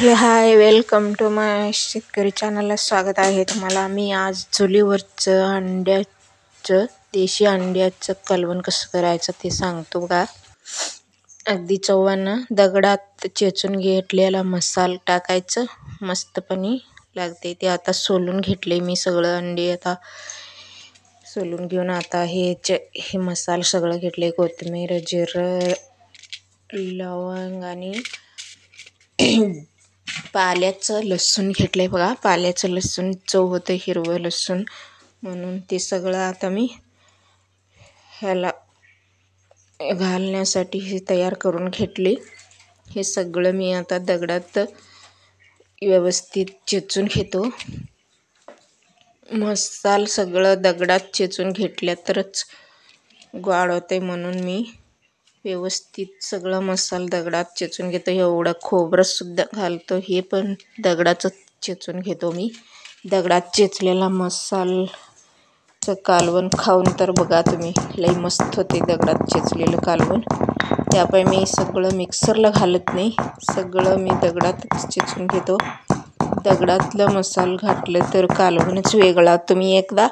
Hello hi, welcome to माय शेतकरी चॅनलला स्वागत आहे तुम्हाला. मी आज चुलीवरचं देशी अंड्याचं कालवण कसं करायचं ते सांगतो का. अगदी चव्हानं दगडात चेचून घेतलेला मसाला टाकायचं, मस्तपणी लागते ते. आता सोलून घेतले मी सगळं अंडी. आता सोलून घेऊन आता हे मसाला सगळं घेतले. कोथिंबीर, जिरं, लवंग आणि पाल्याचं लसूण घेतलंय बघा. पाल्याचं लसूण चव होतं, हिरवं लसूण म्हणून. ते सगळं आता मी ह्याला घालण्यासाठी हे तयार करून घेतले. हे सगळं मी आता दगडात व्यवस्थित चेचून घेतो. मसाला सगळं दगडात चेचून घेतल्या तरच गोड होते, म्हणून मी व्यवस्थित सगळं मसाला दगडात चेचून घेतो. एवढं खोबरंसुद्धा घालतो, हे पण दगडाचं चेचून घेतो मी. दगडात चेचलेला मसाल्याचं कालवण खाऊन तर बघा तुम्ही, लई मस्त होते दगडात चेचलेलं कालवण. त्यामुळे मी सगळं मिक्सरला घालत नाही, सगळं मी दगडातच चेचून घेतो. दगडातलं मसाला घातलं तर कालवणच वेगळा. तुम्ही एकदा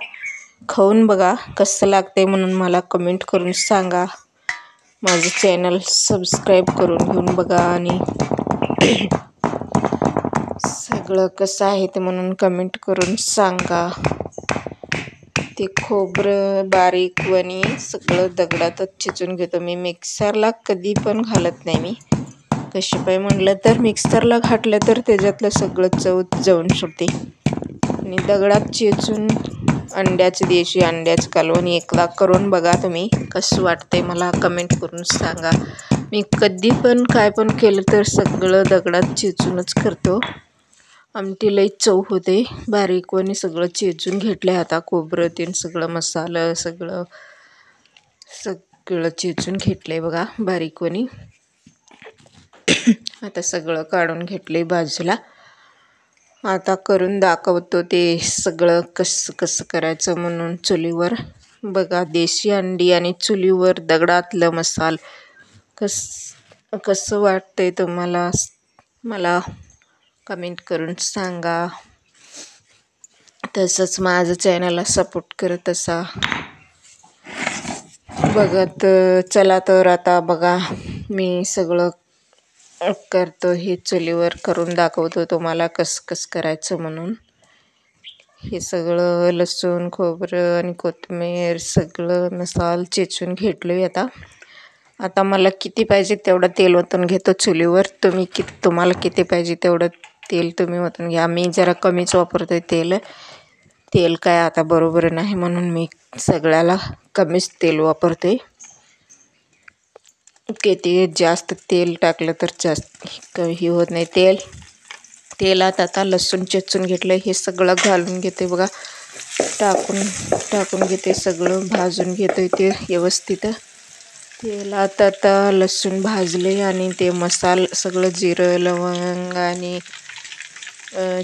खाऊन बघा कसं लागते, म्हणून मला कमेंट करून सांगा. माझं चॅनल सबस्क्राईब करून घेऊन बघा आणि सगळं कसं आहे ते म्हणून कमेंट करून सांगा. ते खोबरं बारीक वणी सगळं दगडातच चेचून घेतो मी. मिक्सरला कधी पण घालत नाही मी. कशी पाय म्हणलं तर मिक्सरला घातलं तर त्याच्यातलं सगळं चव जाऊन सुटते. आणि दगडात चेचून देशी अंड्याचं कालवण एकदा करून बघा तुम्ही, कसं वाटतंय मला कमेंट करून सांगा. मी कधी पण काय पण केलं तर सगळं दगडात चेचूनच करतो. आमटी लई चव होते. बारीकवणी सगळं चेचून घेतलं. आता खोबरं तीन सगळं मसाला सगळं चेचून घेतलं बघा बारीकवणी. आता सगळं काढून घेतले बाजूला. आता करून दाखवतो ते सगळं कसं करायचं म्हणून. चुलीवर बघा देशी अंडी आणि चुलीवर दगडातलं मसाल कसं वाटतंय तुम्हाला, मला कमेंट करून सांगा. तसंच माझं चॅनलला सपोर्ट करत असा. बघत चला तर आता बघा मी सगळं करतो. हे चुलीवर करून दाखवतो तुम्हाला कसं करायचं म्हणून. हे सगळं लसूण, खोबरं आणि कोथिंबीर सगळं मसाला चेचून घेतलो आहे. आता मला किती पाहिजे तेवढं तेल ओतून घेतो चुलीवर. तुम्हाला किती पाहिजे तेवढं तेल तुम्ही ओतून घ्या. मी जरा कमीच वापरतो तेल काय आता बरोबर नाही, म्हणून मी सगळ्याला कमीच तेल वापरते. किती जास्त तेल टाकलं तर जास्त हे होत नाही. तेलात आता लसूण चेचून घेतलं, हे सगळं घालून घेते बघा. टाकून घेते, सगळं भाजून घेतो ते व्यवस्थित. तेलात आता लसूण भाजले आणि ते मसाला सगळं जिरं, लवंग आणि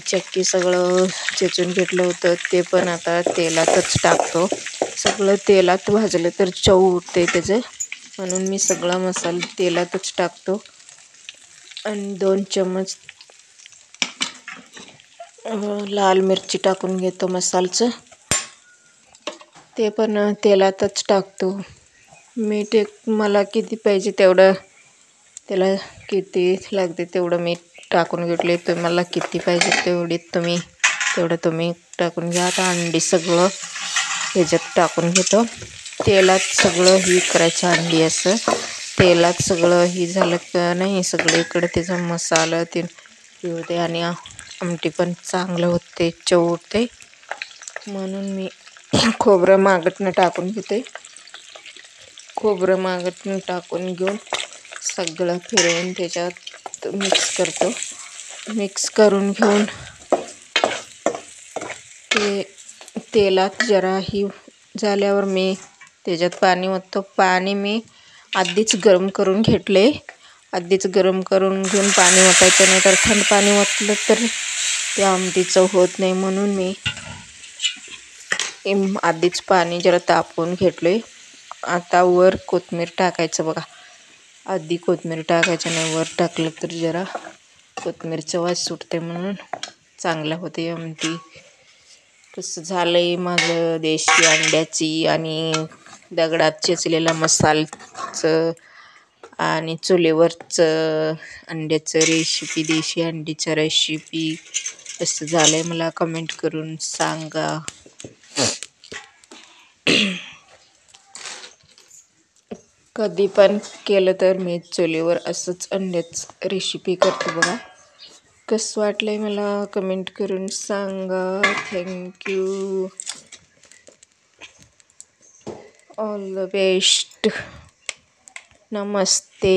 चक्की सगळं चेचून घेतलं होतं ते पण आता तेलातच टाकतो. सगळं तेलात भाजलं तर चव उठते त्याचं, म्हणून मी सगळा मसाला तेलातच टाकतो. आणि 2 चम्मच लाल मिरची टाकून घेतो मसाल्याचं, ते पण तेलातच टाकतो. मीठ मला किती पाहिजे तेवढं, त्याला किती लागते तेवढं मीठ टाकून घेतले. तुम्हाला किती पाहिजे तेवढं तुम्ही टाकून घ्या. आता अंडी सगळं ह्याच्यात टाकून घेतो. तेलात सगळं ही करायचं अंडी असं. तेलात सगळं ही झालं का नाही सगळीकडे त्याचा मसाला ते हे होते आणि आमटी पण चांगलं होते, चव उठते. म्हणून मी खोबरं मागटनं टाकून घेते. खोबरं मागटनं टाकून घेऊन सगळं फिरवून त्याच्यात मिक्स करतो. मिक्स करून घेऊन ते तेलात जरा ही झाल्यावर मी त्याच्यात पाणी ओततो. पाणी मी आधीच गरम करून घेतले. आधीच गरम करून घेऊन पाणी ओतायचं, नाही तर थंड पाणी ओतलं तर ते आमटीचं होत नाही, म्हणून मी आधीच पाणी जरा तापवून घेतलं. आता वर कोथिंबीर टाकायचं बघा. आधी कोथिंबीर टाकायचं नाही, वर टाकलं तर जरा कोथिंबीरचा वास सुटते म्हणून चांगलं होते आमटी. कसं झालं आहे माझं देशी अंड्याची आणि दगडात चेचलेला मसाल्याचं आणि चुलीवरचं अंड्याचं रेसिपी, देशी अंडीचं रेसिपी कसं झालं आहे मला कमेंट करून सांगा. कधी पण केलं तर मी चुलीवर असंच अंड्याचं रेसिपी करते बघा. कसं वाटलं आहे मला कमेंट करून सांगा. Thank you. All the best. Namaste.